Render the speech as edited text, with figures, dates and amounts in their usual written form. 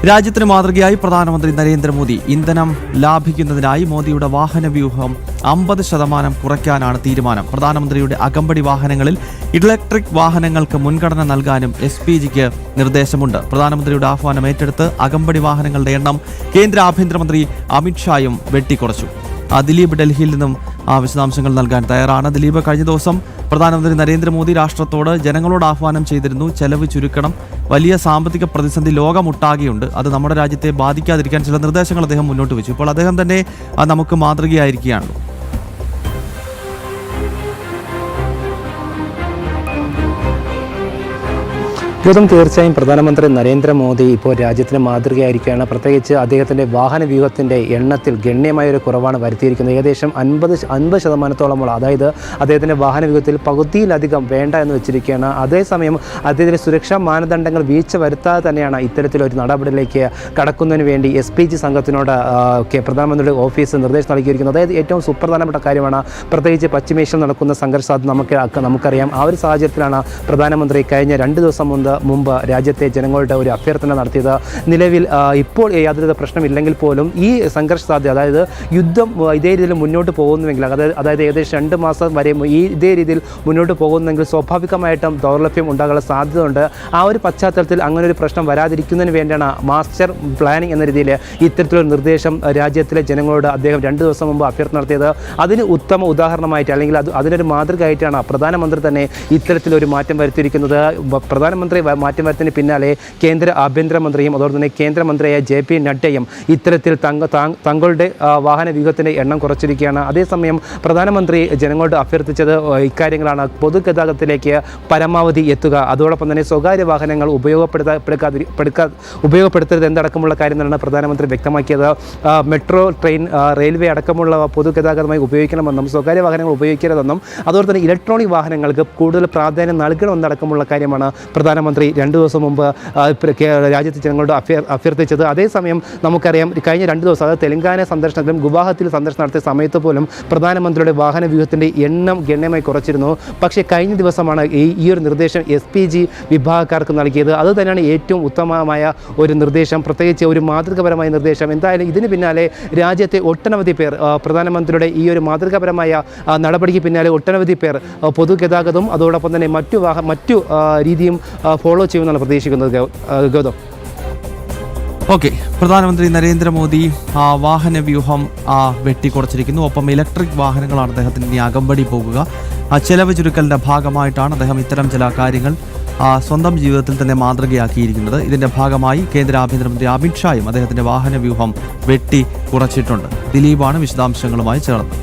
രാജ്യത്തിന് മാതൃകയായി പ്രധാനമന്ത്രി നരേന്ദ്രമോദി. ഇന്ധനം ലാഭിക്കുന്നതിനായി മോദിയുടെ വാഹന വ്യൂഹം 50% കുറയ്ക്കാനാണ് തീരുമാനം. പ്രധാനമന്ത്രിയുടെ അകമ്പടി വാഹനങ്ങളിൽ ഇലക്ട്രിക് വാഹനങ്ങൾക്ക് മുൻഗണന നൽകാനും SPGക്ക് നിർദ്ദേശമുണ്ട്. പ്രധാനമന്ത്രിയുടെ ആഹ്വാനം ഏറ്റെടുത്ത് അകമ്പടി വാഹനങ്ങളുടെ എണ്ണം കേന്ദ്ര ആഭ്യന്തരമന്ത്രി അമിത്ഷായും വെട്ടിക്കുറച്ചു. ദിലീപ് ഡൽഹിയിൽ നിന്നും വിശദാംശങ്ങൾ നൽകാൻ തയ്യാറാണ്. ദിലീപ്, കഴിഞ്ഞ ദിവസം പ്രധാനമന്ത്രി നരേന്ദ്രമോദി രാഷ്ട്രത്തോട് ജനങ്ങളോട് ആഹ്വാനം ചെയ്തിരുന്നു, ചെലവ് ചുരുക്കണം, വലിയ സാമ്പത്തിക പ്രതിസന്ധി ലോകമൊട്ടാകെയുണ്ട്, അത് നമ്മുടെ രാജ്യത്തെ ബാധിക്കാതിരിക്കാൻ ചില നിർദ്ദേശങ്ങൾ അദ്ദേഹം മുന്നോട്ട് വെച്ചു. ഇപ്പോൾ അദ്ദേഹം തന്നെ നമുക്ക് മാതൃകയായിരിക്കുകയാണല്ലോ. തീർച്ചയായും പ്രധാനമന്ത്രി നരേന്ദ്രമോദി ഇപ്പോൾ രാജ്യത്തിന് മാതൃകയായിരിക്കുകയാണ്. പ്രത്യേകിച്ച് അദ്ദേഹത്തിൻ്റെ വാഹന വ്യൂഹത്തിൻ്റെ എണ്ണത്തിൽ ഗണ്യമായൊരു കുറവാണ് വരുത്തിയിരിക്കുന്നത്. ഏകദേശം 50% അതായത് അദ്ദേഹത്തിൻ്റെ വാഹന വ്യൂഹത്തിൽ പകുതിയിലധികം വേണ്ട എന്ന് വെച്ചിരിക്കുകയാണ്. അതേസമയം അദ്ദേഹത്തിൻ്റെ സുരക്ഷാ മാനദണ്ഡങ്ങൾ വീഴ്ച വരുത്താതെ തന്നെയാണ് ഇത്തരത്തിലൊരു നടപടിയിലേക്ക് കടക്കുന്നതിന് വേണ്ടി SPG സംഘത്തിനോട് പ്രധാനമന്ത്രിയുടെ ഓഫീസ് നിർദ്ദേശം നൽകിയിരിക്കുന്നത്. അതായത് ഏറ്റവും സുപ്രധാനപ്പെട്ട കാര്യമാണ്. പ്രത്യേകിച്ച് പശ്ചിമേഷ്യയിൽ നടക്കുന്ന സംഘർഷം നമുക്കറിയാം. ആ ഒരു സാഹചര്യത്തിലാണ് പ്രധാനമന്ത്രി കഴിഞ്ഞ 2 ദിവസം മുമ്പ് രാജ്യത്തെ ജനങ്ങളുടെ ഒരു അഭ്യർത്ഥന നടത്തിയത്. നിലവിൽ ഇപ്പോൾ യാതൊരു പ്രശ്നമില്ലെങ്കിൽ പോലും ഈ സംഘർഷ സാധ്യത, അതായത് യുദ്ധം ഇതേ രീതിയിൽ മുന്നോട്ട് പോകുന്നുവെങ്കിൽ, അതായത് ഏകദേശം 2 മാസം വരെ ഇതേ രീതിയിൽ മുന്നോട്ട് പോകുന്നെങ്കിൽ സ്വാഭാവികമായിട്ടും ദൗർലഭ്യം ഉണ്ടാകാനുള്ള സാധ്യതയുണ്ട്. ആ ഒരു പശ്ചാത്തലത്തിൽ അങ്ങനെ ഒരു പ്രശ്നം വരാതിരിക്കുന്നതിന് വേണ്ടിയാണ് മാസ്റ്റർ പ്ലാനിംഗ് എന്ന രീതിയിൽ ഇത്തരത്തിലൊരു നിർദ്ദേശം രാജ്യത്തിലെ ജനങ്ങളോട് അദ്ദേഹം 2 ദിവസം മുമ്പ് അഭ്യർത്ഥന നടത്തിയത്. അതിന് ഉത്തമ ഉദാഹരണമായിട്ട്, അല്ലെങ്കിൽ അതിനൊരു മാതൃകയായിട്ടാണ് പ്രധാനമന്ത്രി തന്നെ ഇത്തരത്തിലൊരു മാറ്റം വരുത്തിയിരിക്കുന്നത്. പ്രധാനമന്ത്രി മാറ്റം വരുന്നതിന് പിന്നാലെ കേന്ദ്ര ആഭ്യന്തരമന്ത്രിയും അതോടൊപ്പം തന്നെ കേന്ദ്രമന്ത്രിയായ JP നഡ്ഡയും ഇത്തരത്തിൽ തങ്ങളുടെ വാഹന വ്യൂഹത്തിൻ്റെ എണ്ണം കുറച്ചിരിക്കുകയാണ്. അതേസമയം പ്രധാനമന്ത്രി ജനങ്ങളോട് അഭ്യർത്ഥിച്ചത് ഇക്കാര്യങ്ങളാണ്. പൊതുഗതാഗതത്തിലേക്ക് പരമാവധി എത്തുക, അതോടൊപ്പം തന്നെ സ്വകാര്യ വാഹനങ്ങൾ ഉപയോഗപ്പെടുത്തരുത് എന്നടക്കമുള്ള കാര്യങ്ങളാണ് പ്രധാനമന്ത്രി വ്യക്തമാക്കിയത്. മെട്രോ, ട്രെയിൻ, റെയിൽവേ അടക്കമുള്ള പൊതുഗതാഗതമായി ഉപയോഗിക്കണമെന്നും സ്വകാര്യ വാഹനങ്ങൾ ഉപയോഗിക്കരുതെന്നും അതോടൊപ്പം തന്നെ ഇലക്ട്രോണിക് വാഹനങ്ങൾക്ക് കൂടുതൽ പ്രാധാന്യം നൽകണമെന്നടക്കമുള്ള കാര്യമാണ് പ്രധാനമന്ത്രി 2 ദിവസം മുമ്പ് രാജ്യത്തെ ജനങ്ങളോട് അഭ്യർത്ഥിച്ചത്. അതേസമയം നമുക്കറിയാം, കഴിഞ്ഞ 2 ദിവസം, അതായത് തെലങ്കാന സന്ദർശനത്തിലും ഗുവാഹത്തിയിൽ സന്ദർശനം നടത്തിയ സമയത്ത് പോലും പ്രധാനമന്ത്രിയുടെ വാഹന വ്യൂഹത്തിൻ്റെ എണ്ണം ഗണ്യമായി കുറച്ചിരുന്നു. പക്ഷേ കഴിഞ്ഞ ദിവസമാണ് ഈ ഒരു നിർദ്ദേശം SPG വിഭാഗക്കാർക്ക് നൽകിയത്. അത് തന്നെയാണ് ഏറ്റവും ഉത്തമമായ ഒരു നിർദ്ദേശം, പ്രത്യേകിച്ച് ഒരു മാതൃകാപരമായ നിർദ്ദേശം. എന്തായാലും ഇതിന് പിന്നാലെ രാജ്യത്തെ ഒട്ടനവധി പേർ പ്രധാനമന്ത്രിയുടെ ഈ ഒരു മാതൃകാപരമായ നടപടിക്ക് പിന്നാലെ ഒട്ടനവധി പേർ പൊതുഗതാഗതവും അതോടൊപ്പം തന്നെ മറ്റു രീതിയും ഫോളോ ചെയ്യുമെന്നാണ് പ്രതീക്ഷിക്കുന്നത്. ഗൗതം. ഓക്കെ, പ്രധാനമന്ത്രി നരേന്ദ്രമോദി വാഹന വ്യൂഹം വെട്ടിക്കുറച്ചിരിക്കുന്നു. ഒപ്പം ഇലക്ട്രിക് വാഹനങ്ങളാണ് അദ്ദേഹത്തിന് ഇനി അകമ്പടി പോകുക. ചെലവ് ചുരുക്കലിൻ്റെ ഭാഗമായിട്ടാണ് അദ്ദേഹം ഇത്തരം ചില കാര്യങ്ങൾ സ്വന്തം ജീവിതത്തിൽ തന്നെ മാതൃകയാക്കിയിരിക്കുന്നത്. ഇതിൻ്റെ ഭാഗമായി കേന്ദ്ര ആഭ്യന്തരമന്ത്രി അമിത്ഷായും അദ്ദേഹത്തിൻ്റെ വാഹന വ്യൂഹം വെട്ടി കുറച്ചിട്ടുണ്ട്. ദിലീപാണ് വിശദാംശങ്ങളുമായി ചേർന്നത്.